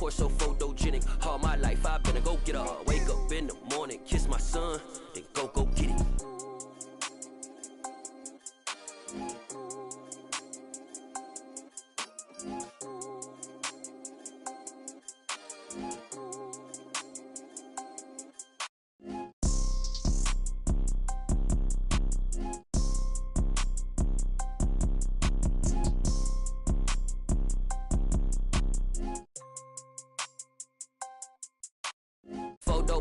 pour so photogenic. All my life I been a go-getter. Wake up in the morning, kiss my son, then go get it.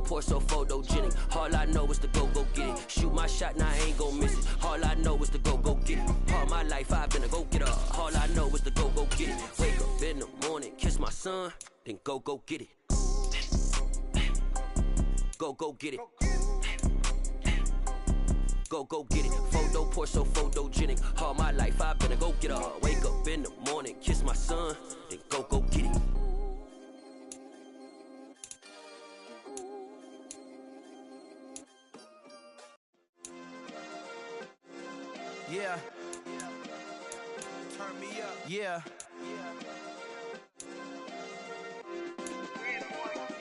Pour so photogenic. All I know is to go get it. Shoot my shot, now I ain't gon' miss it. All I know is to go get it. All my life I've been a go-getter. All I know is to go get it. Wake up in the morning, kiss my son, then go get it. Go get it. Go get it. Photo pour so photogenic. All my life I've been a go-getter. Wake up in the morning, kiss my son, then go get it. Yeah. Turn me up. Yeah.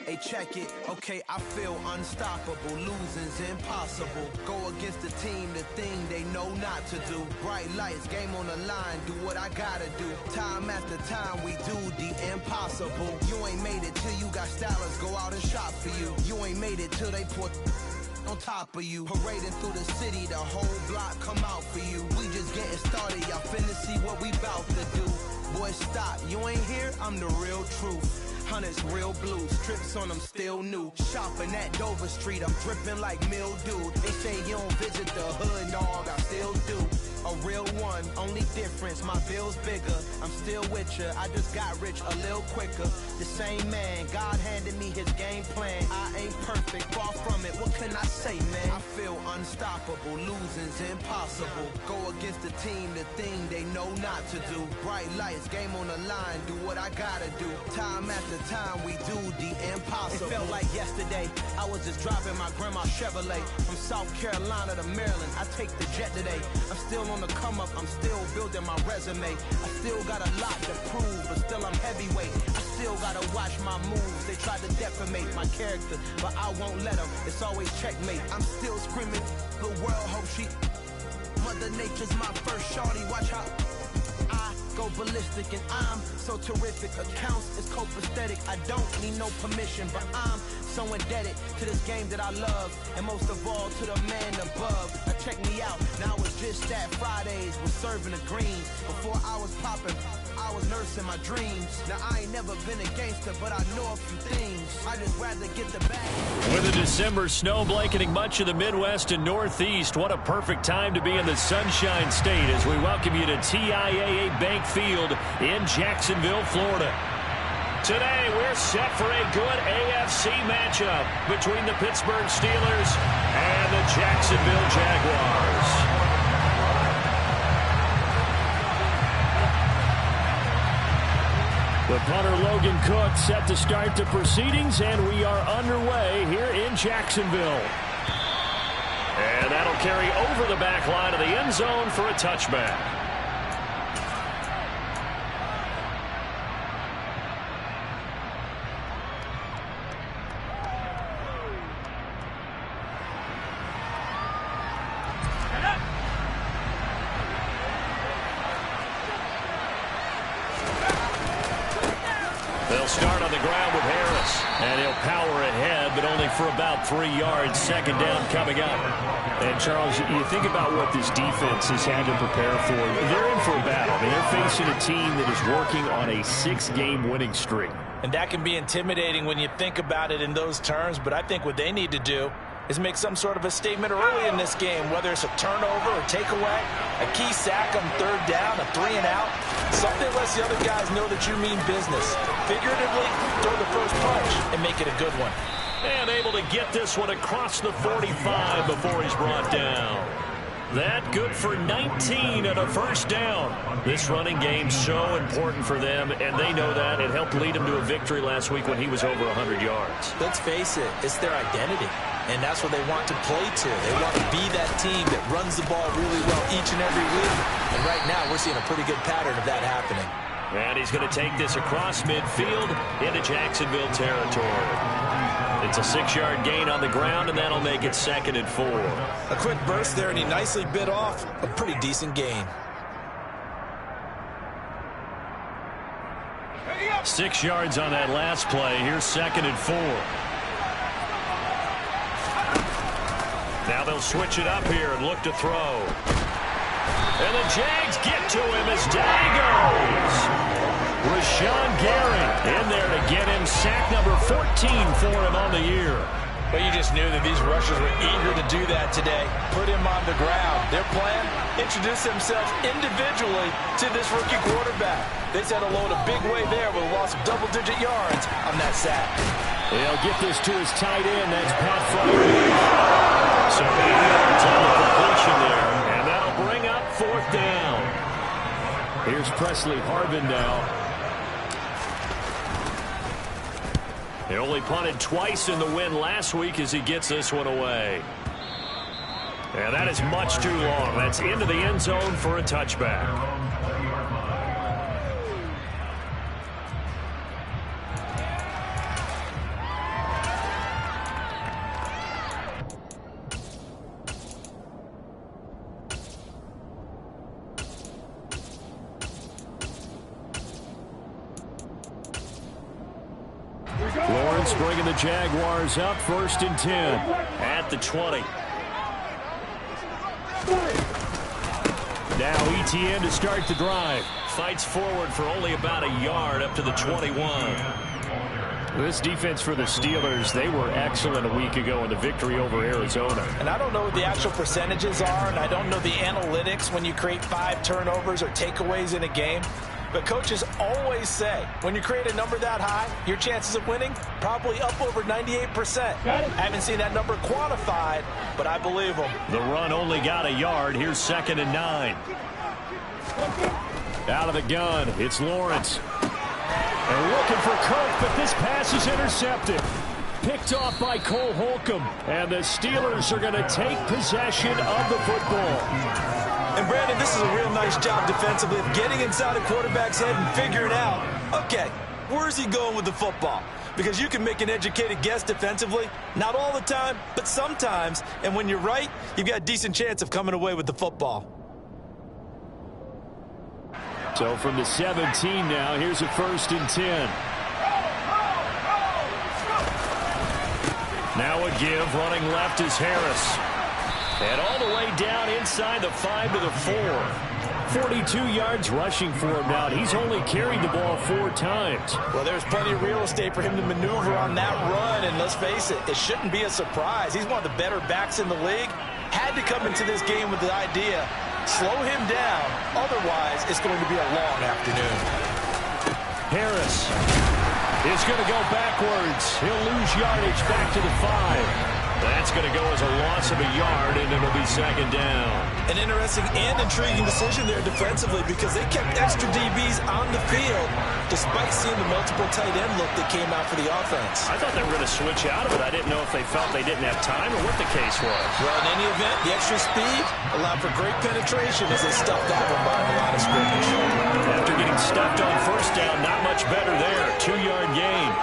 Hey, check it. Okay, I feel unstoppable. Losing's impossible. Go against the team, the thing they know not to do. Bright lights, game on the line, do what I gotta do. Time after time, we do the impossible. You ain't made it till you got stylists go out and shop for you. You ain't made it till they put on top of you. Parading through the city, the whole block come out for you. We just getting started, y'all finna see what we bout to do. Boy, stop, you ain't here, I'm the real truth. Hunters, real blue, strips on them still new. Shopping at Dover Street, I'm dripping like mildew. They say you don't visit the hood, dog, I still do. A real one, only difference, my bill's bigger. I'm still with ya, I just got rich a little quicker. The same man, God handed me his game plan. I ain't perfect, far from it, what can I say, man? I feel unstoppable, losing's impossible. Go against the team, the thing they know not to do. Bright lights, game on the line, do what I gotta do. Time after time, we do the impossible. It felt like yesterday, I was just driving my grandma's Chevrolet. From South Carolina to Maryland, I take the jet today. I'm still on the come up, I'm still building my resume. I still got a lot to prove, but still I'm heavyweight. I still gotta watch my moves. They tried to defamate my character, but I won't let them. It's always checkmate. I'm still screaming, the world hope she. Mother Nature's my first shorty, watch how I go ballistic, and I'm so terrific. Accounts is copacetic, I don't need no permission, but I'm so indebted to this game that I love, and most of all to the man above. Now check me out, now it's just that Fridays was serving the greens. Before I was popping, I was nursing my dreams. Now I ain't never been a gangster, but I know a few things. I just rather get the bag. With a December snow blanketing much of the Midwest and Northeast, what a perfect time to be in the Sunshine State as we welcome you to TIAA Bank Field in Jacksonville, Florida. Today, we're set for a good AFC matchup between the Pittsburgh Steelers and the Jacksonville Jaguars. The punter Logan Cook set to start the proceedings, and we are underway here in Jacksonville. And that'll carry over the back line of the end zone for a touchback. They'll start on the ground with Harris, and he'll power ahead, but only for about 3 yards. Second down coming up. And, Charles, you think about what this defense has had to prepare for. They're in for a battle. I mean, they're facing a team that is working on a 6-game winning streak. And that can be intimidating when you think about it in those terms, but I think what they need to do is make some sort of a statement early in this game, whether it's a turnover or takeaway, a key sack on third down, a 3-and-out, something that lets the other guys know that you mean business. Figuratively, throw the first punch and make it a good one. And able to get this one across the 45 before he's brought down. That good for 19 and a first down. This running game so important for them, and they know that. It helped lead them to a victory last week when he was over 100 yards. Let's face it, it's their identity, and that's what they want to play to. They want to be that team that runs the ball really well each and every week. And right now, we're seeing a pretty good pattern of that happening. And he's going to take this across midfield into Jacksonville territory. It's a 6-yard gain on the ground, and that'll make it 2nd and 4. A quick burst there, and he nicely bit off a pretty decent gain. 6 yards on that last play. Here's 2nd and 4. Now they'll switch it up here and look to throw. And the Jags get to him as down he goes. Rashawn Gary in there to get him sack number 14 for him on the year. But you just knew that these rushers were eager to do that today. Put him on the ground. Their plan, introduce themselves individually to this rookie quarterback. They set a load a big way there with a loss of double-digit yards on that sack. They'll get this to his tight end. That's Pat Fryer. So 8 yards on the completion there. And that'll bring up 4th down. Here's Presley Harvin now. He only punted twice in the win last week as he gets this one away. And that is much too long. That's into the end zone for a touchback. Lawrence bringing the Jaguars up 1st and 10 at the 20. Now ETN to start the drive. Fights forward for only about a yard up to the 21. This defense for the Steelers, they were excellent a week ago in the victory over Arizona. And I don't know what the actual percentages are, and I don't know the analytics when you create 5 turnovers or takeaways in a game. But coaches always say, when you create a number that high, your chances of winning probably up over 98%. I haven't seen that number quantified, but I believe them. The run only got a yard. Here's 2nd and 9. Out of the gun, it's Lawrence. And looking for Kirk, but this pass is intercepted. Picked off by Cole Holcomb. And the Steelers are going to take possession of the football. And Brandon, this is a real nice job defensively of getting inside a quarterback's head and figuring out, okay, where's he going with the football? Because you can make an educated guess defensively, not all the time, but sometimes. And when you're right, you've got a decent chance of coming away with the football. So from the 17 now, here's a 1st and 10. Now a give, running left is Harris. And all the way down inside the 5 to the 4. 42 yards rushing for him now. He's only carried the ball 4 times. Well, there's plenty of real estate for him to maneuver on that run. And let's face it, it shouldn't be a surprise. He's one of the better backs in the league. Had to come into this game with the idea, slow him down. Otherwise, it's going to be a long afternoon. Harris is going to go backwards. He'll lose yardage back to the 5. That's going to go as a loss of a yard, and it'll be 2nd down. An interesting and intriguing decision there defensively because they kept extra DBs on the field despite seeing the multiple tight end look that came out for the offense. I thought they were going to switch out of it. I didn't know if they felt they didn't have time or what the case was. Well, in any event, the extra speed allowed for great penetration as they stuffed that one behind the line of scrimmage. After getting stuffed on 1st down, not much better there. 2-yard gain.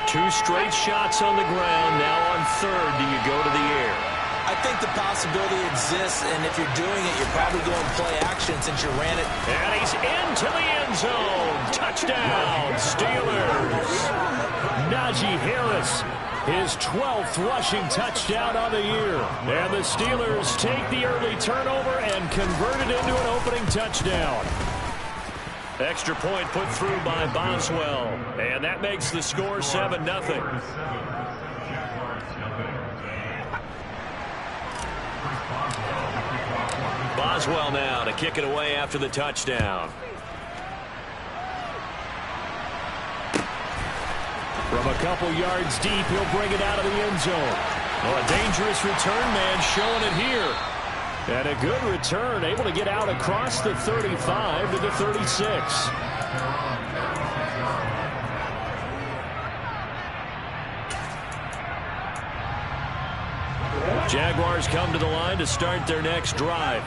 2 straight shots on the ground. Now on 3rd, do you go to the air? I think the possibility exists, and if you're doing it, you're probably going play action since you ran it. And he's into the end zone. Touchdown, Steelers. Najee Harris, his 12th rushing touchdown on the year. And the Steelers take the early turnover and convert it into an opening touchdown. Extra point put through by Boswell. And that makes the score 7-0. Boswell now to kick it away after the touchdown. From a couple yards deep, he'll bring it out of the end zone. Oh, a dangerous return man showing it here. And a good return, able to get out across the 35 to the 36. Jaguars come to the line to start their next drive.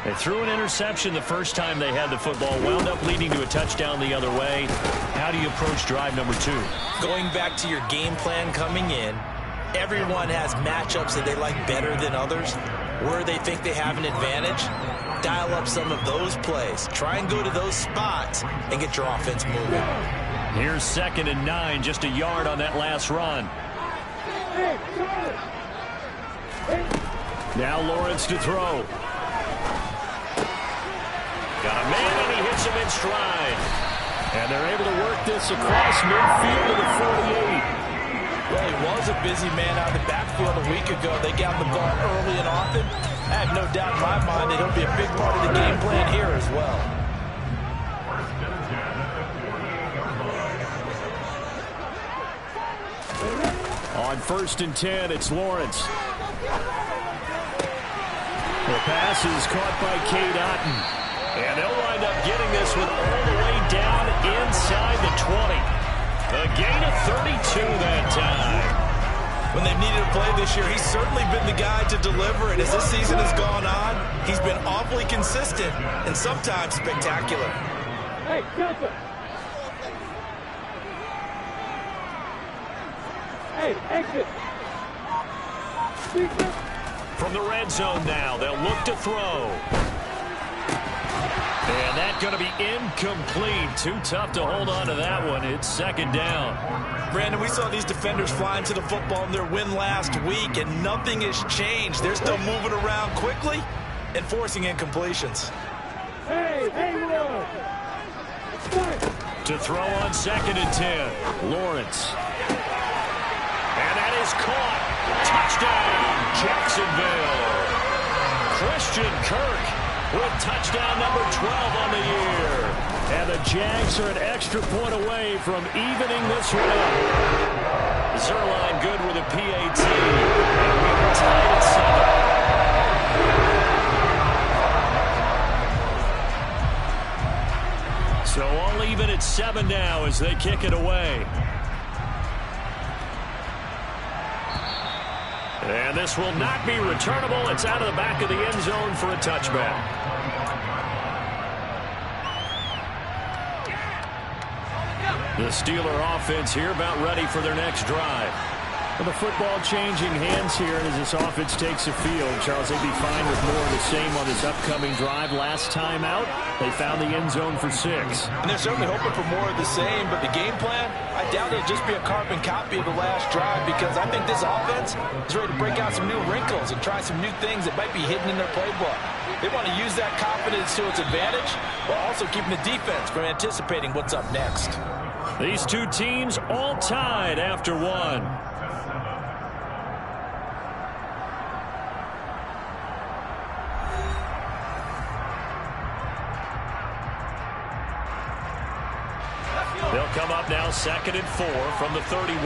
They threw an interception the first time they had the football, wound up leading to a touchdown the other way. How do you approach drive number 2? Going back to your game plan coming in, everyone has matchups that they like better than others. Where they think they have an advantage, dial up some of those plays. Try and go to those spots and get your offense moving. Here's 2nd and 9, just a yard on that last run. Now Lawrence to throw. Got a man, and he hits him in stride. And they're able to work this across midfield to the 48. Well, he was a busy man out of the backfield a week ago. They got the ball early and often. I have no doubt in my mind that he'll be a big part of the game plan here as well. On 1st and 10, it's Lawrence. The pass is caught by Cade Otton. And they'll wind up getting this one all the way down inside the 20. A gain of 32 that time. When they've needed a play this year, he's certainly been the guy to deliver. And as this season has gone on, he's been awfully consistent and sometimes spectacular. Hey, Delta. Hey, exit. From the red zone now, they'll look to throw. And that's going to be incomplete. Too tough to hold on to that one. It's 2nd down. Brandon, we saw these defenders flying to the football in their win last week, and nothing has changed. They're still moving around quickly and forcing incompletions. Hey, to throw on 2nd and 10. Lawrence. And that is caught. Touchdown, Jacksonville. Christian Kirk with touchdown number 12 on the year. And the Jags are an extra point away from evening this one up. Zerline good with a PAT. And we are tied at 7. So all even at 7 now as they kick it away. And this will not be returnable. It's out of the back of the end zone for a touchback. The Steeler offense here about ready for their next drive. Well, the football changing hands here as this offense takes the field. Charles, they'd be fine with more of the same on this upcoming drive. Last time out, they found the end zone for 6. And they're certainly hoping for more of the same, but the game plan, I doubt it'll just be a carbon copy of the last drive because I think this offense is ready to break out some new wrinkles and try some new things that might be hidden in their playbook. They want to use that confidence to its advantage while also keeping the defense from anticipating what's up next. These two teams all tied after 1. They'll come up now 2nd and 4 from the 31.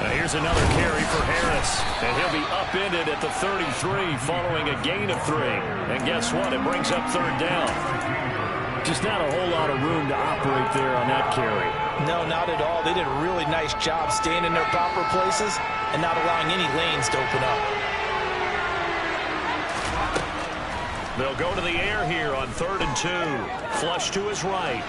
Now here's another carry for Harris. And he'll be upended at the 33 following a gain of 3. And guess what? It brings up 3rd down. Just not a whole lot of room to operate there on that carry. No, not at all. They did a really nice job staying in their proper places and not allowing any lanes to open up. They'll go to the air here on 3rd and 2. Flush to his right.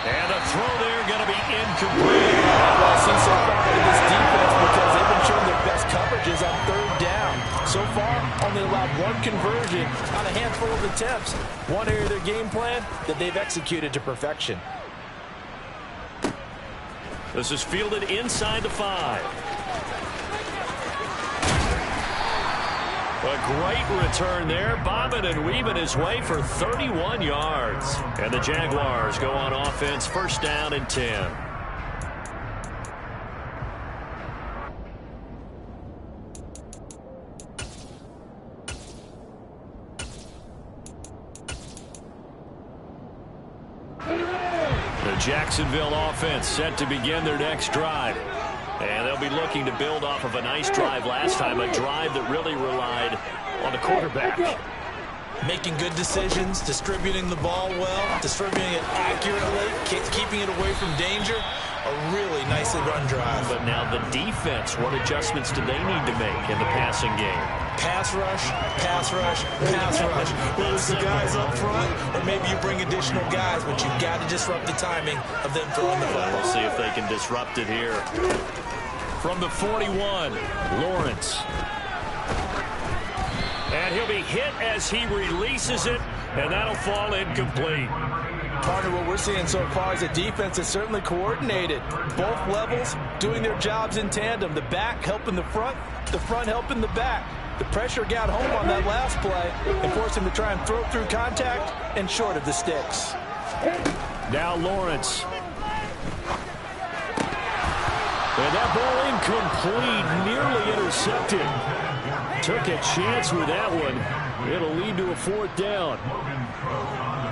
And a throw there going to be incomplete. Well, I've seen so far in this defense because they've been showing their best coverages on 3rd down. So far, only allowed 1 conversion on a handful of attempts. One area of their game plan that they've executed to perfection. This is fielded inside the 5. A great return there, bobbing and weaving his way for 31 yards. And the Jaguars go on offense, 1st down and 10. The Jacksonville offense set to begin their next drive. And they'll be looking to build off of a nice drive last time, a drive that really relied on the quarterback. Making good decisions, distributing the ball well, distributing it accurately, keeping it away from danger. A really nicely run drive. But now the defense, what adjustments do they need to make in the passing game? Pass rush, pass rush, pass rush. Whether it's the guys up front or maybe you bring additional guys, but you've got to disrupt the timing of them throwing the ball. We'll see if they can disrupt it here. From the 41, Lawrence. And he'll be hit as he releases it, and that'll fall incomplete. Partner, what we're seeing so far is the defense is certainly coordinated. Both levels doing their jobs in tandem. The back helping the front helping the back. The pressure got home on that last play and forced him to try and throw through contact and short of the sticks. Now Lawrence. And that ball incomplete, nearly intercepted. Took a chance with that one. It'll lead to a 4th down.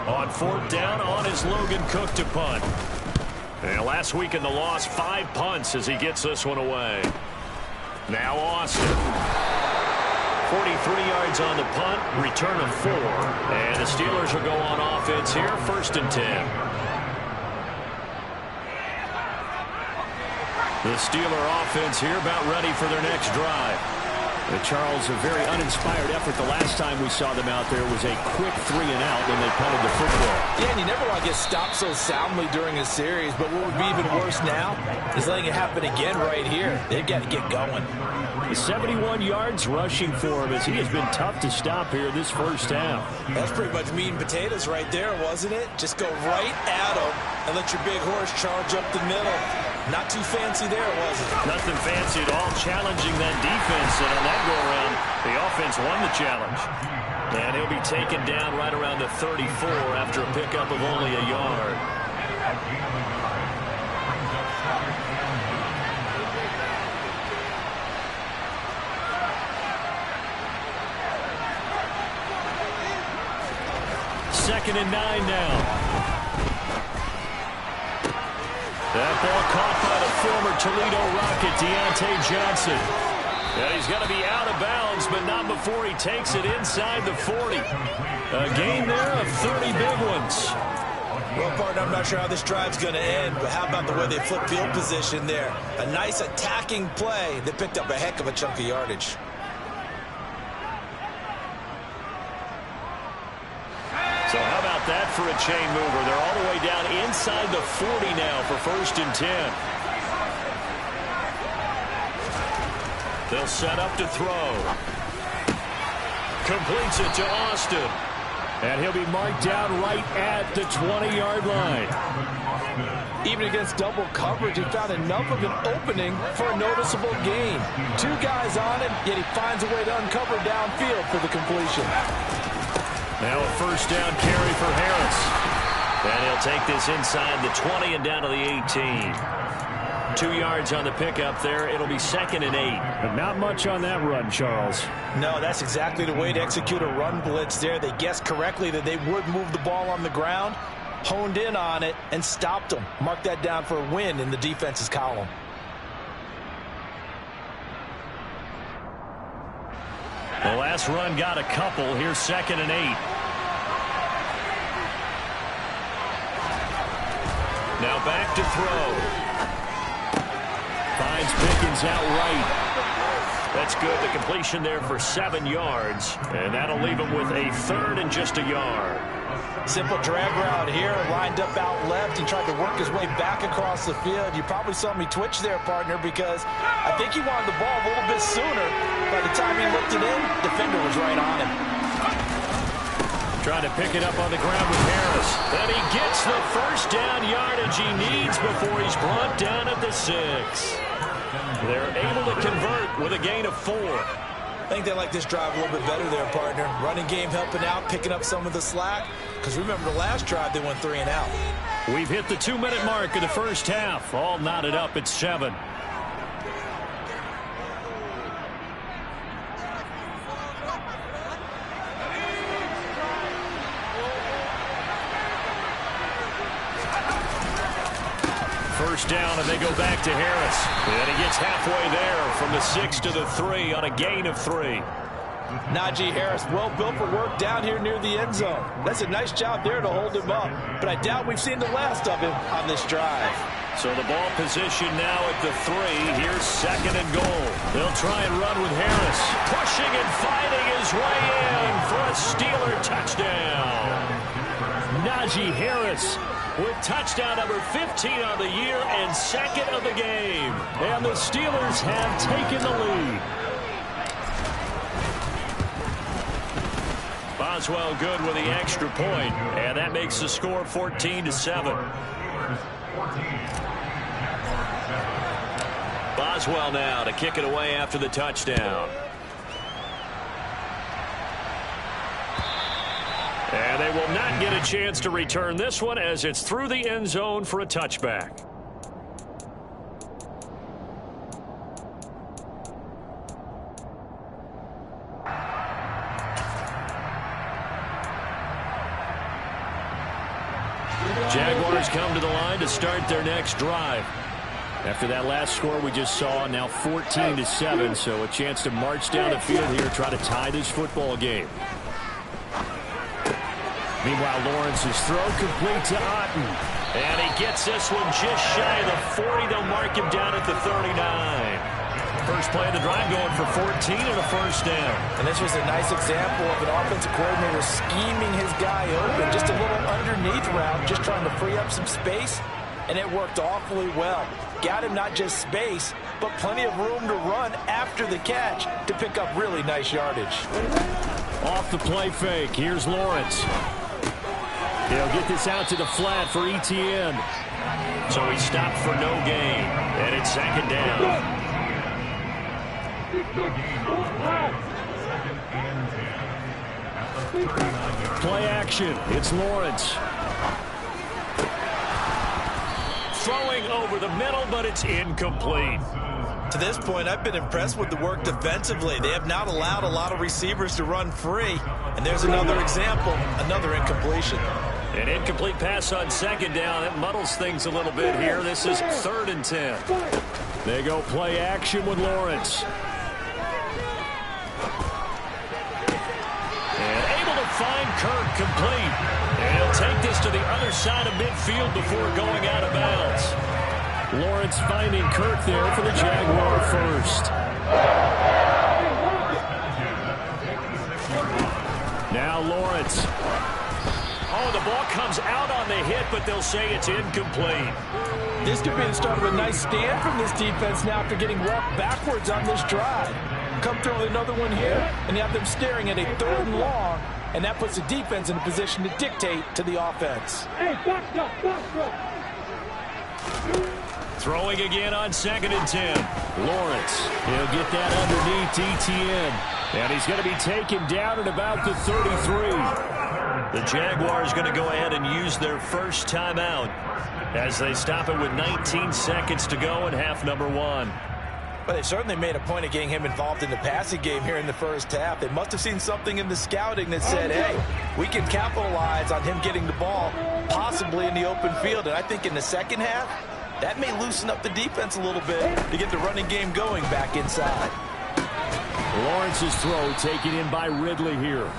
On 4th down, on is Logan Cook to punt. And last week in the loss, 5 punts as he gets this one away. Now Austin. 43 yards on the punt, return of 4. And the Steelers will go on offense here, 1st and 10. The Steeler offense here about ready for their next drive. Charles, a very uninspired effort. The last time we saw them out there was a quick 3-and-out when they punted the football. Yeah, and you never want to get stopped so soundly during a series, but what would be even worse now is letting it happen again right here. They've got to get going. 71 yards rushing for him as he has been tough to stop here this first half. That's pretty much meat and potatoes right there, wasn't it? Just go right at him and let your big horse charge up the middle. Not too fancy there, was it? Nothing fancy at all, challenging that defense, and on that go-around, the offense won the challenge. And he'll be taken down right around the 34 after a pickup of only a yard. Second and 9 now. That ball caught by the former Toledo Rocket, Deontay Johnson. And he's going to be out of bounds, but not before he takes it inside the 40. A gain there of 30 big ones. Well, partner, I'm not sure how this drive's going to end, but how about the way they flip field position there? A nice attacking play that picked up a heck of a chunk of yardage. So how about that for a chain mover? They're all the way down inside the 40 now for 1st and 10. They'll set up to throw. Completes it to Austin. And he'll be marked down right at the 20-yard line. Even against double coverage, he found enough of an opening for a noticeable gain. 2 guys on him, yet he finds a way to uncover downfield for the completion. Now a 1st down carry for Harris. And he'll take this inside the 20 and down to the 18. 2 yards on the pickup there. It'll be 2nd and 8. But not much on that run, Charles. No, that's exactly the way to execute a run blitz there. They guessed correctly that they would move the ball on the ground, honed in on it, and stopped them. Mark that down for a win in the defense's column. The last run got a couple. Here's 2nd and 8. Now back to throw. Finds Pickens out right. That's good. The completion there for 7 yards. And that'll leave him with a 3rd and just a yard. Simple drag route here, lined up out left. He tried to work his way back across the field. You probably saw me twitch there, partner, because I think he wanted the ball a little bit sooner. By the time he looked it in, defender was right on him. Trying to pick it up on the ground with Harris. And he gets the 1st down yardage he needs before he's brought down at the 6. They're able to convert with a gain of 4. I think they like this drive a little bit better there, partner. Running game helping out, picking up some of the slack. Because remember the last drive, they went 3 and out. We've hit the 2-minute mark of the first half. All knotted up at 7. First down, and they go back to Harris. And he gets halfway there from the 6 to the 3 on a gain of 3. Najee Harris, well built for work down here near the end zone. That's a nice job there to hold him up. But I doubt we've seen the last of him on this drive. So the ball position now at the 3. Here's 2nd and goal. They'll try and run with Harris. Pushing and fighting his way in for a Steeler touchdown. Najee Harris with touchdown number 15 on the year and 2nd of the game. And the Steelers have taken the lead. Boswell good with the extra point, and that makes the score 14-7. Boswell now to kick it away after the touchdown. And they will not get a chance to return this one as it's through the end zone for a touchback. Jaguars come to the line to start their next drive. After that last score we just saw, now 14-7, so a chance to march down the field here, try to tie this football game. Meanwhile, Lawrence's throw complete to Otten. And he gets this one just shy of the 40. They'll mark him down at the 39. First play of the drive going for 14 and a first down. And this was a nice example of an offensive coordinator scheming his guy open. Just a little underneath route, just trying to free up some space. And it worked awfully well. Got him not just space, but plenty of room to run after the catch to pick up really nice yardage. Off the play fake, here's Lawrence. He'll get this out to the flat for Etienne. So he stopped for no gain. And it's 2nd down. Play action. It's Lawrence. Throwing over the middle, but it's incomplete. To this point, I've been impressed with the work defensively. They have not allowed a lot of receivers to run free. And there's another example, another incompletion. An incomplete pass on 2nd down. That muddles things a little bit here. This is 3rd and 10. They go play action with Lawrence. And able to find Kirk complete. And he'll take this to the other side of midfield before going out of bounds. Lawrence finding Kirk there for the Jaguar first. Now Lawrence. Oh, the ball comes out on the hit, but they'll say it's incomplete. This could be the start of a nice stand from this defense now after getting walked backwards on this drive. Come through with another one here, and you have them staring at a 3rd and long, and that puts the defense in a position to dictate to the offense. Hey, back up. Throwing again on 2nd and 10. Lawrence, he'll get that underneath Etienne. And he's going to be taken down at about the 33. The Jaguars going to go ahead and use their first timeout as they stop it with 19 seconds to go in half number 1. But they certainly made a point of getting him involved in the passing game here in the first half. They must have seen something in the scouting that said, hey, we can capitalize on him getting the ball possibly in the open field. And I think in the second half, that may loosen up the defense a little bit to get the running game going back inside. Lawrence's throw taken in by Ridley here.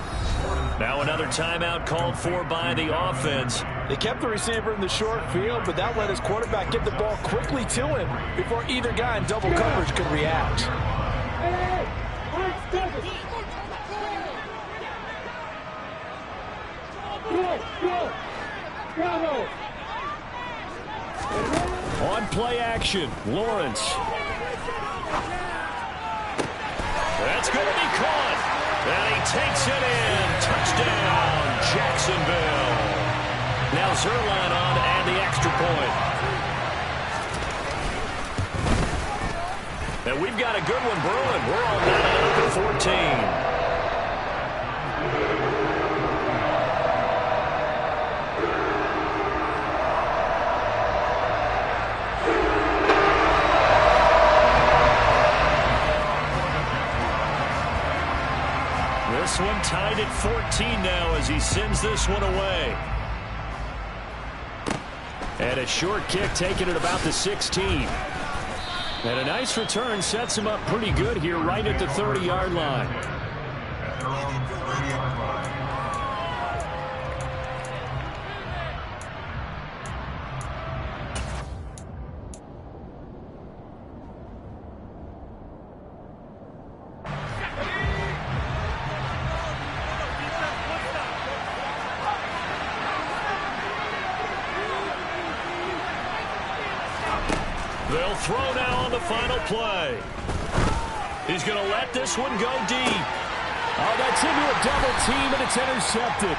Now another timeout called for by the offense. They kept the receiver in the short field, but that let his quarterback get the ball quickly to him before either guy in double coverage could react. On play action, Lawrence. That's going to be caught. And he takes it in. Touchdown, Jacksonville. Now Zerline on and the extra point. And we've got a good one brewing. We're all knotted up at 14. This one tied at 14 now as he sends this one away. And a short kick taken at about the 16. And a nice return sets him up pretty good here right at the 30-yard line. They'll throw now on the final play. He's going to let this one go deep. Oh, that's into a double team, and it's intercepted.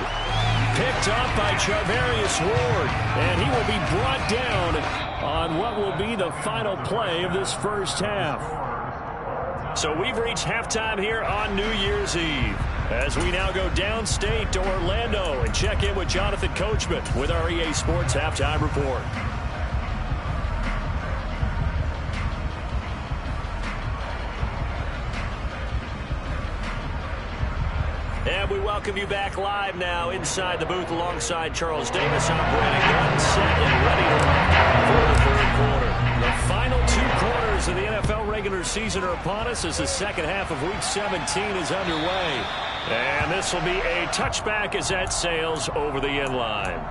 Picked up by Charvarius Ward, and he will be brought down on what will be the final play of this first half. So we've reached halftime here on New Year's Eve, as we now go downstate to Orlando and check in with Jonathan Coachman with our EA Sports Halftime Report. And we welcome you back live now inside the booth alongside Charles Davis. I'm Brandon Gunn, set and ready to rock for the third quarter. The final 2 quarters of the NFL regular season are upon us as the second half of Week 17 is underway. And this will be a touchback as that sails over the end line.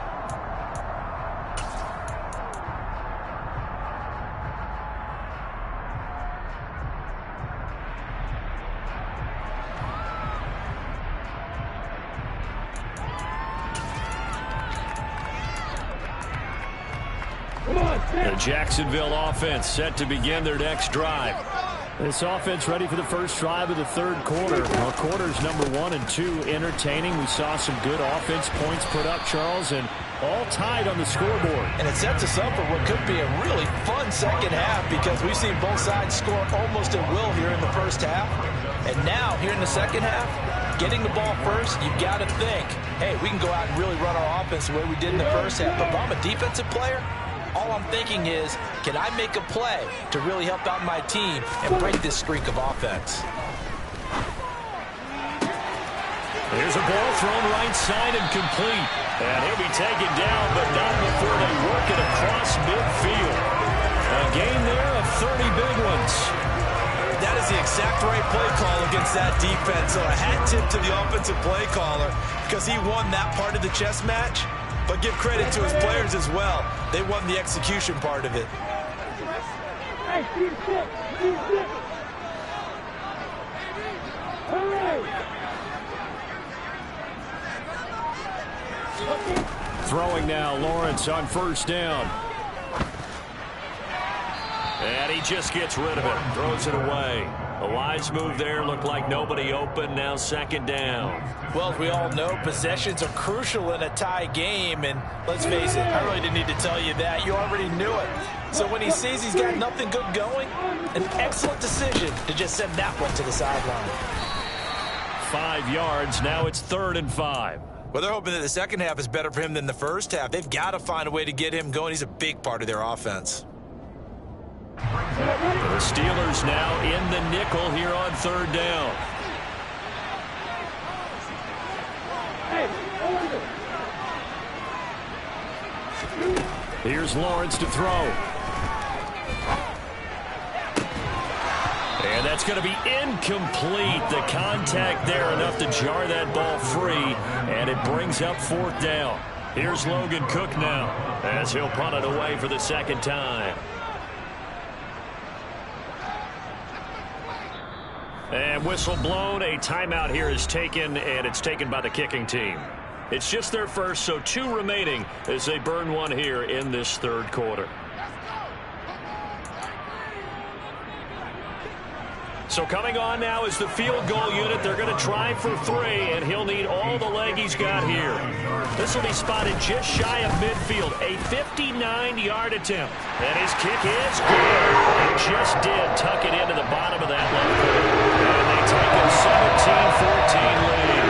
The Jacksonville offense set to begin their next drive. This offense ready for the first drive of the third quarter. Well, quarters number 1 and 2 entertaining. We saw some good offense points put up, Charles, and all tied on the scoreboard. And it sets us up for what could be a really fun second half because we've seen both sides score almost at will here in the first half. And now, here in the second half, getting the ball first, you've got to think, hey, we can go out and really run our offense the way we did in the first half. But if I'm a defensive player, all I'm thinking is, can I make a play to really help out my team and break this streak of offense? Here's a ball thrown right side and complete. And he'll be taken down, but not before they work it across midfield. A gain there of 30 big ones. That is the exact right play call against that defense. So a hat tip to the offensive play caller because he won that part of the chess match. But give credit to his players as well. They won the execution part of it. Hey, keep it. Throwing now, Lawrence on first down. And he just gets rid of it, throws it away. A wise move there, looked like nobody open, now second down. Well, as we all know, possessions are crucial in a tie game, and let's face it, I really didn't need to tell you that. You already knew it. So when he sees he's got nothing good going, an excellent decision to just send that one to the sideline. 5 yards, now it's 3rd and 5. Well, they're hoping that the second half is better for him than the first half. They've got to find a way to get him going. He's a big part of their offense. The Steelers now in the nickel here on 3rd down. Here's Lawrence to throw. And that's going to be incomplete. The contact there enough to jar that ball free, and it brings up 4th down. Here's Logan Cook now as he'll punt it away for the second time. And whistle blown. A timeout here is taken, and it's taken by the kicking team. It's just their first, so 2 remaining as they burn one here in this 3rd quarter. So coming on now is the field goal unit. They're going to try for 3, and he'll need all the leg he's got here. This will be spotted just shy of midfield. A 59-yard attempt. And his kick is good. He just did tuck it into the bottom of that left foot. And they take a 17-14 lead.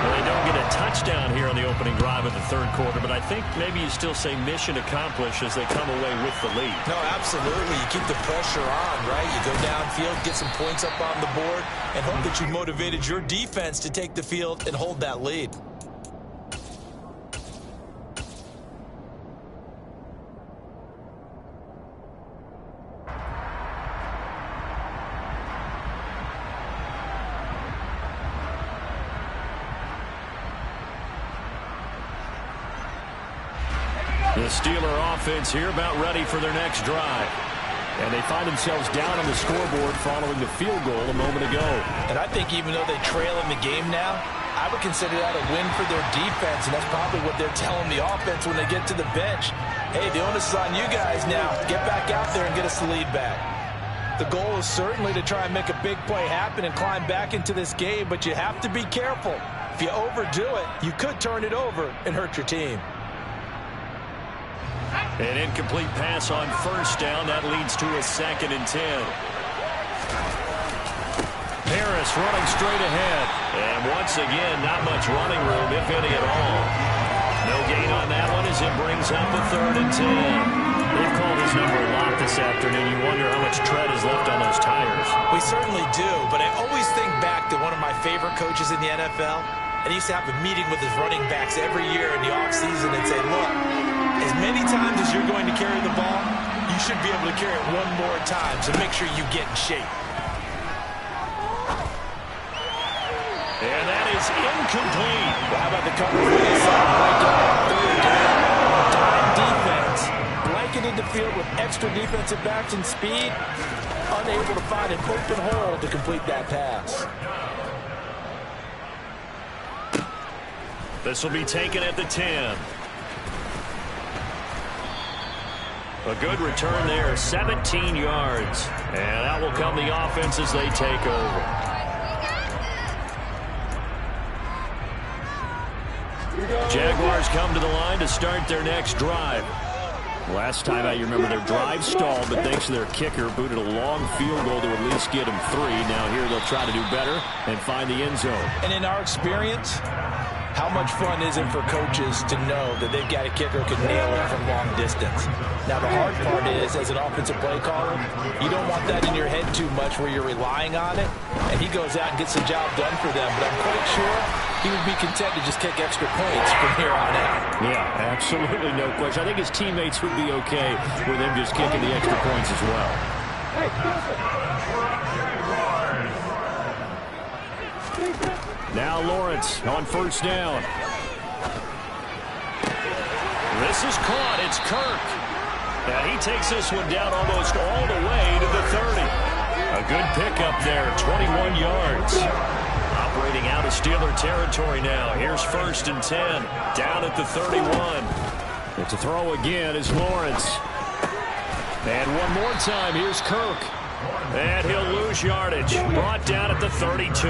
Well, they don't get a touchdown here on the opening drive of the 3rd quarter, but I think maybe you still say mission accomplished as they come away with the lead. No, absolutely. You keep the pressure on, right? You go downfield, get some points up on the board, and hope that you motivated your defense to take the field and hold that lead. The Steeler offense here about ready for their next drive. And they find themselves down on the scoreboard following the field goal a moment ago. And I think even though they trail in the game now, I would consider that a win for their defense, and that's probably what they're telling the offense when they get to the bench. Hey, the onus is on you guys now. Get back out there and get us the lead back. The goal is certainly to try and make a big play happen and climb back into this game, but you have to be careful. If you overdo it, you could turn it over and hurt your team. An incomplete pass on first down. That leads to a 2nd and 10. Harris running straight ahead. And once again, not much running room, if any at all. No gain on that one as it brings up a 3rd and 10. They've called his number a lot this afternoon. You wonder how much tread is left on those tires. We certainly do, but I always think back to one of my favorite coaches in the NFL. And he used to have a meeting with his running backs every year in the offseason and say, look, as many times as you're going to carry the ball, you should be able to carry it one more time, so make sure you get in shape. And that is incomplete. Well, how about the coverage on the side? Third down. Dime defense. Blanketed the field with extra defensive backs and speed. Unable to find an open hole to complete that pass. This will be taken at the 10. A good return there, 17 yards. And out will come the offense as they take over. Jaguars come to the line to start their next drive. Last time out, you remember their drive stalled, but thanks to their kicker, booted a long field goal to at least get them 3. Now here they'll try to do better and find the end zone. And in our experience, how much fun is it for coaches to know that they've got a kicker who can nail it from long distance? Now, the hard part is, as an offensive play caller, you don't want that in your head too much where you're relying on it, and he goes out and gets the job done for them. But I'm quite sure he would be content to just kick extra points from here on out. Yeah, absolutely no question. I think his teammates would be okay with him just kicking the extra points as well. Now Lawrence on first down. This is caught. It's Kirk. And he takes this one down almost all the way to the 30. A good pickup there, 21 yards. Operating out of Steeler territory now. Here's 1st and 10. Down at the 31. And to throw again is Lawrence. And one more time, here's Kirk. And he'll lose yardage. Brought down at the 32.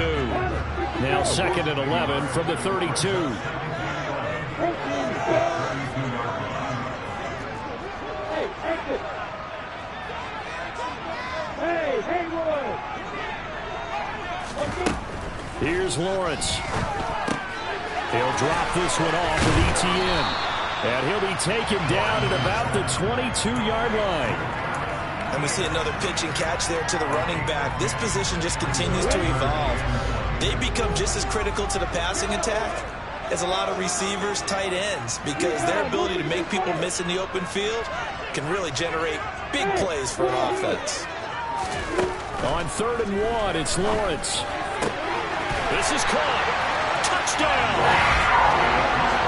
Now 2nd and 11 from the 32. Here's Lawrence. He'll drop this one off with ETN. And he'll be taken down at about the 22-yard line. And we see another pitch and catch there to the running back. This position just continues to evolve. They become just as critical to the passing attack as a lot of receivers, tight ends, because their ability to make people miss in the open field can really generate big plays for an offense. On 3rd and 1, it's Lawrence. This is caught. Touchdown.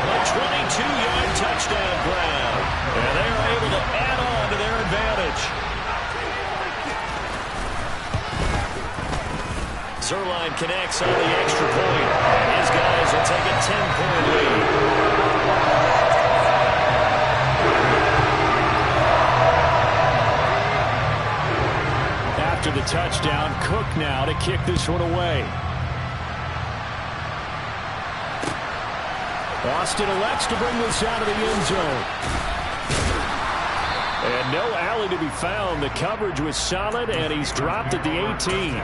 A 22-yard touchdown grab. And they are able to add on to their advantage. Zerline connects on the extra point. And his guys will take a 10-point lead. After the touchdown, Cook now to kick this one away. Austin elects to bring this out of the end zone. And no alley to be found. The coverage was solid, and he's dropped at the 18.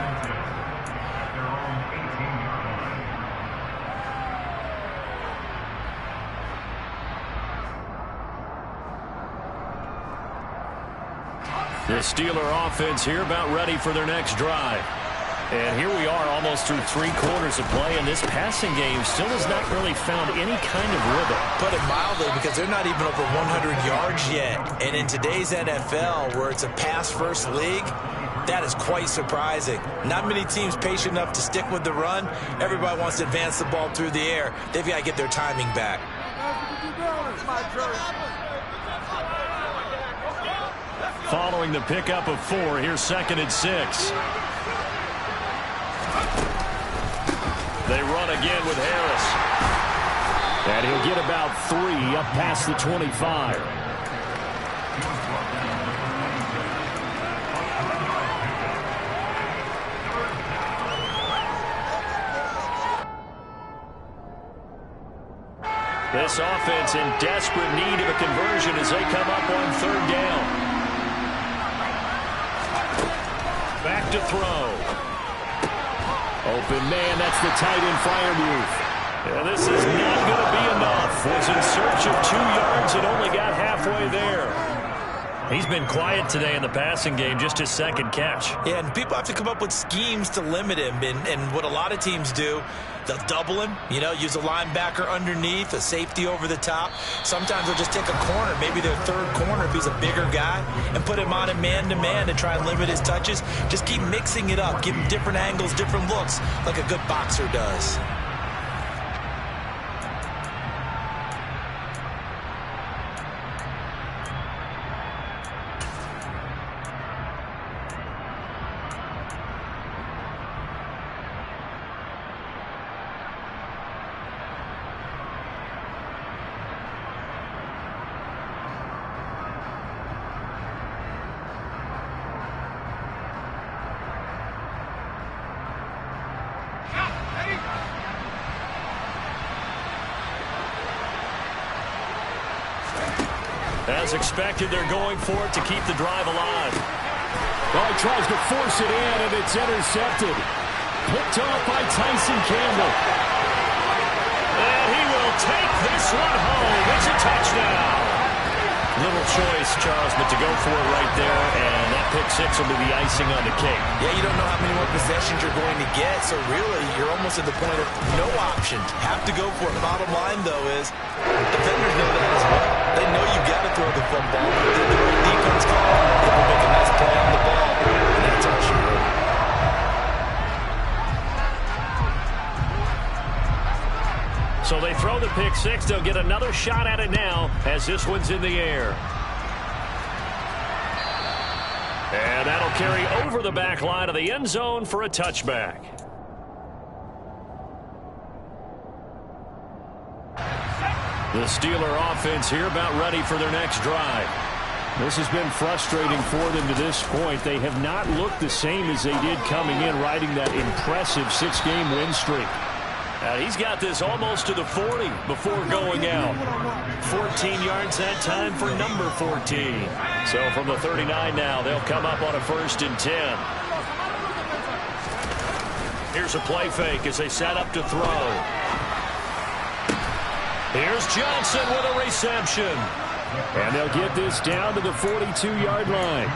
The Steeler offense here about ready for their next drive. And here we are almost through 3 quarters of play, and this passing game still has not really found any kind of rhythm. Put it mildly, because they're not even over 100 yards yet. And in today's NFL, where it's a pass-first league, that is quite surprising. Not many teams patient enough to stick with the run. Everybody wants to advance the ball through the air. They've got to get their timing back. Following the pickup of 4, here's 2nd and 6. They run again with Harris. And he'll get about 3 up past the 25. This offense in desperate need of a conversion as they come up on 3rd down. Back to throw. Open man, that's the tight end fire move. And this is not going to be enough. Was in search of 2 yards and only got halfway there. He's been quiet today in the passing game, just his 2nd catch. Yeah, and people have to come up with schemes to limit him. And what a lot of teams do, they'll double him, use a linebacker underneath, a safety over the top. Sometimes they'll just take a corner, maybe their 3rd corner if he's a bigger guy, and put him on a man-to-man to try and limit his touches. Just keep mixing it up, give him different angles, different looks, like a good boxer does. As expected, they're going for it to keep the drive alive. Well, he tries to force it in, and it's intercepted. Picked off by Tyson Campbell. And he will take this one home. It's a touchdown. Little choice, Charles, but to go for it right there, and that pick-6 will be the icing on the cake. Yeah, you don't know how many more possessions you're going to get, so really you're almost at the point of no options. Have to go for it. Bottom line, though, is defenders know that as well. They know you got to throw the football. They do the right defense call. They will make a nice play on the ball, and that's all she wrote. So they throw the pick-6. They'll get another shot at it now as this one's in the air. And that'll carry over the back line of the end zone for a touchback. The Steeler offense here about ready for their next drive. This has been frustrating for them to this point. They have not looked the same as they did coming in, riding that impressive 6-game win streak. He's got this almost to the 40 before going out. 14 yards that time for number 14. So from the 39 now, they'll come up on a 1st and 10. Here's a play fake as they set up to throw. Here's Johnson with a reception. And they'll get this down to the 42-yard line.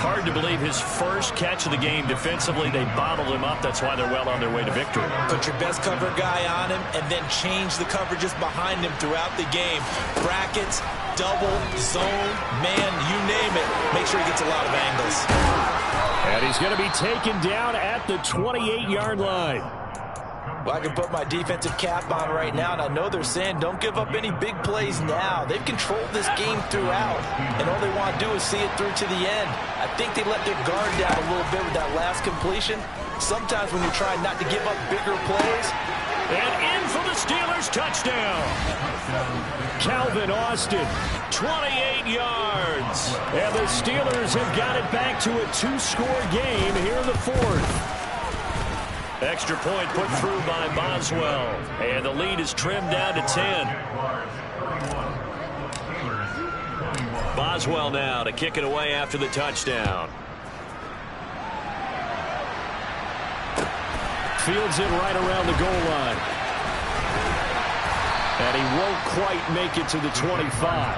Hard to believe his first catch of the game defensively. They bottled him up. That's why they're well on their way to victory. Put your best cover guy on him and then change the coverages behind him throughout the game. Brackets, double, zone, man, you name it. Make sure he gets a lot of angles. And he's going to be taken down at the 28-yard line. Well, I can put my defensive cap on right now, and I know they're saying don't give up any big plays now. They've controlled this game throughout, and all they want to do is see it through to the end. I think they let their guard down a little bit with that last completion. Sometimes when you try not to give up bigger plays. And in for the Steelers touchdown. Calvin Austin, 28 yards. And the Steelers have got it back to a 2-score game here in the 4th. Extra point put through by Boswell. And the lead is trimmed down to 10. Boswell now to kick it away after the touchdown. Fields it right around the goal line. And he won't quite make it to the 25.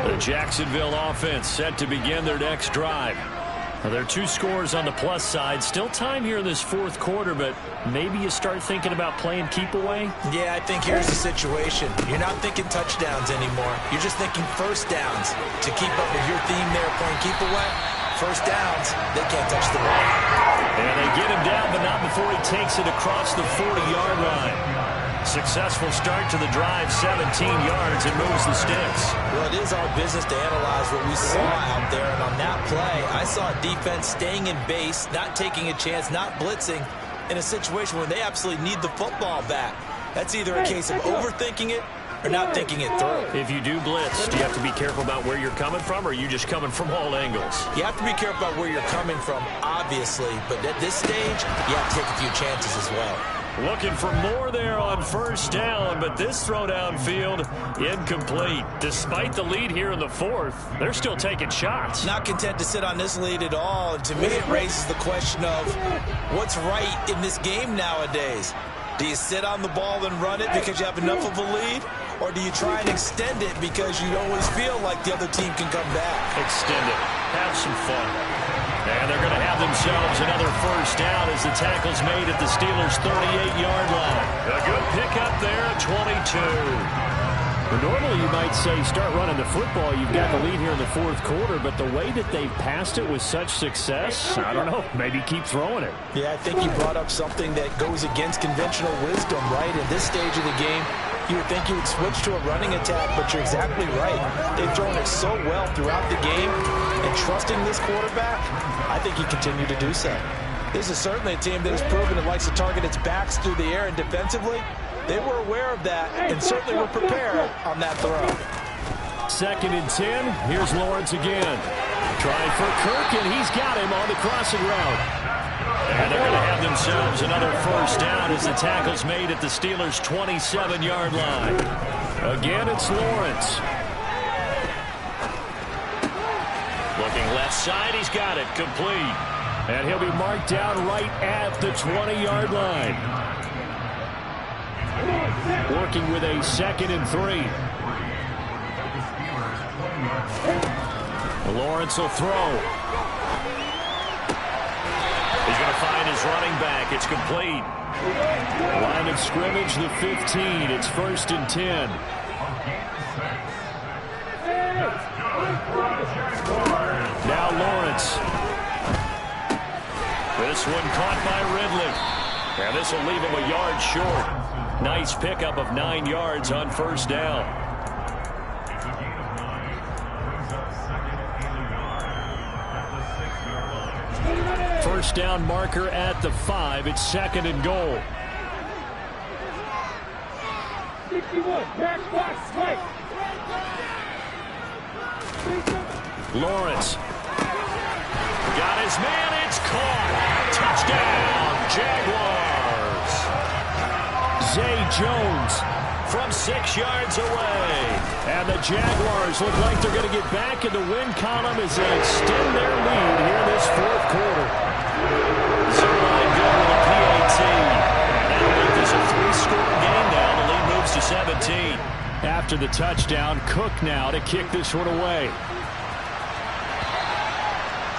The Jacksonville offense set to begin their next drive. Now, there are 2 scores on the plus side. Still time here in this 4th quarter, but maybe you start thinking about playing keep away? Yeah, I think here's the situation. You're not thinking touchdowns anymore. You're just thinking first downs. To keep up with your theme there, playing keep away, first downs, they can't touch the ball. And they get him down, but not before he takes it across the 40-yard line. Successful start to the drive, 17 yards, and moves the sticks. Well, it is our business to analyze what we saw out there, and on that play, I saw a defense staying in base, not taking a chance, not blitzing, in a situation where they absolutely need the football back. That's either a case of overthinking it or not thinking it through. If you do blitz, do you have to be careful about where you're coming from, or are you just coming from all angles? You have to be careful about where you're coming from, obviously, but at this stage, you have to take a few chances as well. Looking for more there on first down, but this throw downfield incomplete. Despite the lead here in the fourth, they're still taking shots. Not content to sit on this lead at all, and to me it raises the question of what's right in this game nowadays. Do you sit on the ball and run it because you have enough of a lead? Or do you try and extend it because you always feel like the other team can come back? Extend it. Have some fun. And they're going to have themselves another first down as the tackle's made at the Steelers' 38-yard line. A good pickup there at 22. Well, normally you might say start running the football. You've got the lead here in the fourth quarter, but the way that they've passed it with such success, I don't know, maybe keep throwing it. Yeah, I think you brought up something that goes against conventional wisdom, right? In this stage of the game, you would think you would switch to a running attack, but you're exactly right. They've thrown it so well throughout the game, and trusting this quarterback, I think you continue to do so. This is certainly a team that has proven it likes to target its backs through the air, and defensively, they were aware of that and certainly were prepared on that throw. 2nd and 10. Here's Lawrence again. Trying for Kirk, and he's got him on the crossing route. And they're going to have themselves another first down as the tackle's made at the Steelers' 27-yard line. Again, it's Lawrence. Looking left side, he's got it, complete. And he'll be marked down right at the 20-yard line. Working with a 2nd and 3. Lawrence will throw. He's going to find his running back. It's complete. Line of scrimmage, the 15. It's 1st and 10. Now Lawrence. This one caught by Ridley. And this will leave him a yard short. Nice pickup of 9 yards on first down. First down marker at the 5. It's 2nd and goal. 61, back, right. Lawrence. Got his man. It's caught. Touchdown, Jaguars. Zay Jones from 6 yards away. And the Jaguars look like they're going to get back in the win column as they extend their lead here in this fourth quarter. 0-line goal with a PAT. And that'll make this a 3-score game now. The lead moves to 17. After the touchdown, Cook now to kick this one away.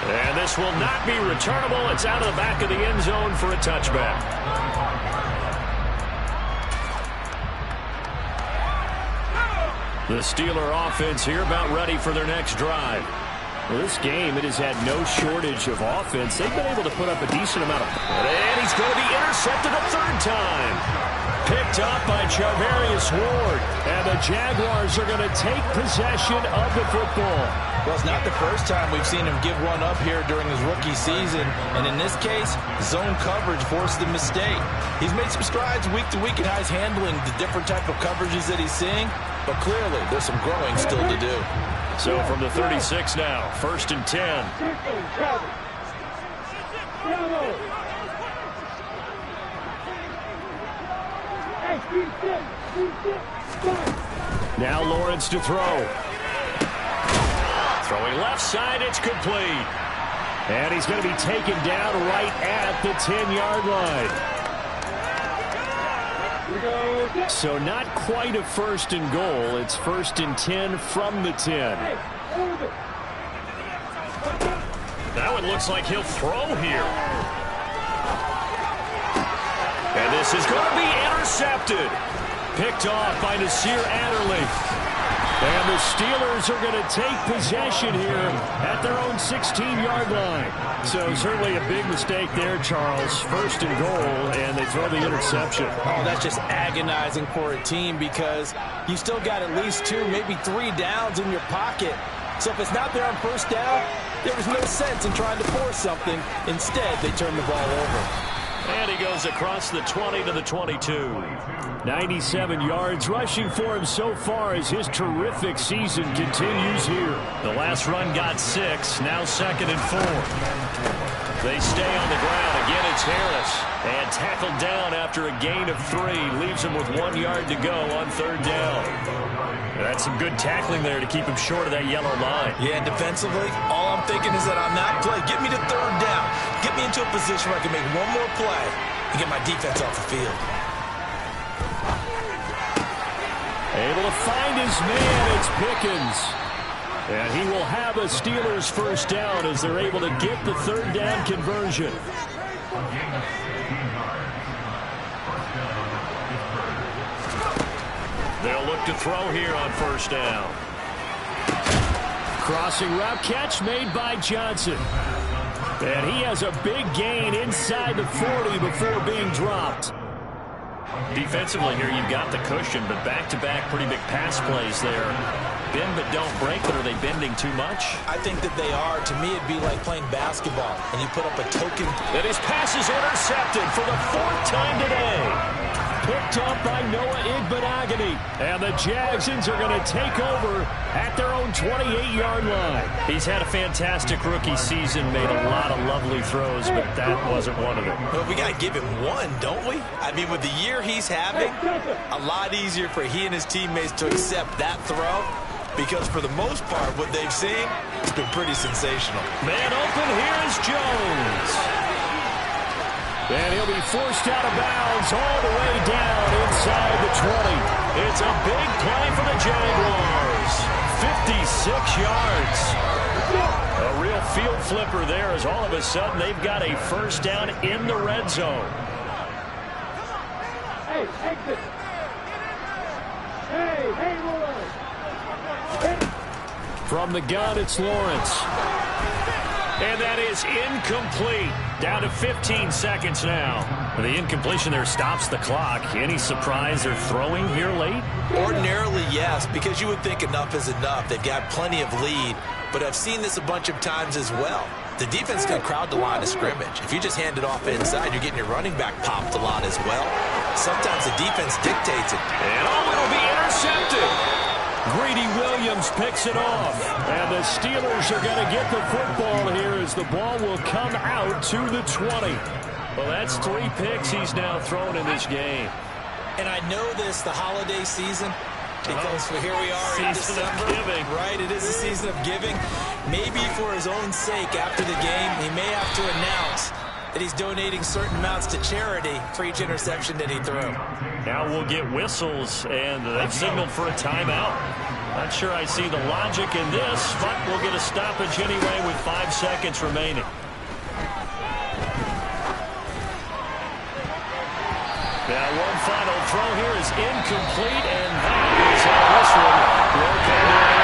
And this will not be returnable. It's out of the back of the end zone for a touchback. The Steeler offense here about ready for their next drive. Well, this game, it has had no shortage of offense. They've been able to put up a decent amount of... And he's going to be intercepted a 3rd time. Picked up by Charvarius Ward. And the Jaguars are going to take possession of the football. Well, it's not the first time we've seen him give one up here during his rookie season. And in this case, zone coverage forced the mistake. He's made some strides week to week in how he's handling the different type of coverages that he's seeing. But clearly, there's some growing still to do. So from the 36 now, 1st and 10. Now Lawrence to throw. Throwing left side, it's complete. And he's going to be taken down right at the 10-yard line. So not quite a 1st and goal. It's 1st and 10 from the 10. That one looks like he'll throw here. And this is going to be intercepted. Picked off by Nasir Adderley. And the Steelers are going to take possession here at their own 16-yard line. So certainly a big mistake there, Charles. First and goal, and they throw the interception. Oh, that's just agonizing for a team because you still got at least 2, maybe 3 downs in your pocket. So if it's not there on first down, there was no sense in trying to force something. Instead, they turn the ball over. And he goes across the 20 to the 22. 97 yards rushing for him so far as his terrific season continues here. The last run got 6, now 2nd and 4. They stay on the ground. Again, it's Harris. And tackled down after a gain of 3. Leaves him with 1 yard to go on 3rd down. That's some good tackling there to keep him short of that yellow line. Yeah, and defensively, all I'm thinking is that on that play, get me to 3rd down. Get me into a position where I can make one more play and get my defense off the field. Able to find his man. It's Pickens. And he will have a Steelers first down as they're able to get the 3rd down conversion. They'll look to throw here on 1st down. Crossing route catch made by Johnson. And he has a big gain inside the 40 before being dropped. Defensively here, you've got the cushion, but back-to-back pretty big pass plays there. Bend but don't break, but are they bending too much? I think that they are. To me, it'd be like playing basketball, and you put up a token. And his pass is intercepted for the 4th time today. Picked up by Noah Igbenogany. And the Jagsons are going to take over at their own 28-yard line. He's had a fantastic rookie season, made a lot of lovely throws, but that wasn't one of them. Well, we got to give him one, don't we? I mean, with the year he's having, a lot easier for he and his teammates to accept that throw. Because for the most part, what they've seen, it's been pretty sensational. Man open, here is Jones. And he'll be forced out of bounds all the way down inside the 20. It's a big play for the Jaguars. 56 yards. A real field flipper there as all of a sudden they've got a first down in the red zone. Hey, exit. Hey, Lawrence. From the gun, it's Lawrence. And that is incomplete. Down to 15 seconds now. The incompletion there stops the clock. Any surprise they're throwing here late? Ordinarily, yes, because you would think enough is enough. They've got plenty of lead, but I've seen this a bunch of times as well. The defense can crowd the line of scrimmage. If you just hand it off inside, you're getting your running back popped a lot as well. Sometimes the defense dictates it. And it'll be intercepted. Greedy Williams picks it off. And the Steelers are going to get the football here as the ball will come out to the 20. Well, that's 3 picks he's now thrown in this game. And I know this, the holiday season, because here we are in December. Giving. Right, it is a season of giving. Maybe for his own sake after the game, he may have to announce that he's donating certain amounts to charity for each interception that he threw. Now we'll get whistles, and they've signaled for a timeout. Not sure I see the logic in this, but we'll get a stoppage anyway with 5 seconds remaining. Now one final throw here is incomplete, and that is how this one will come down.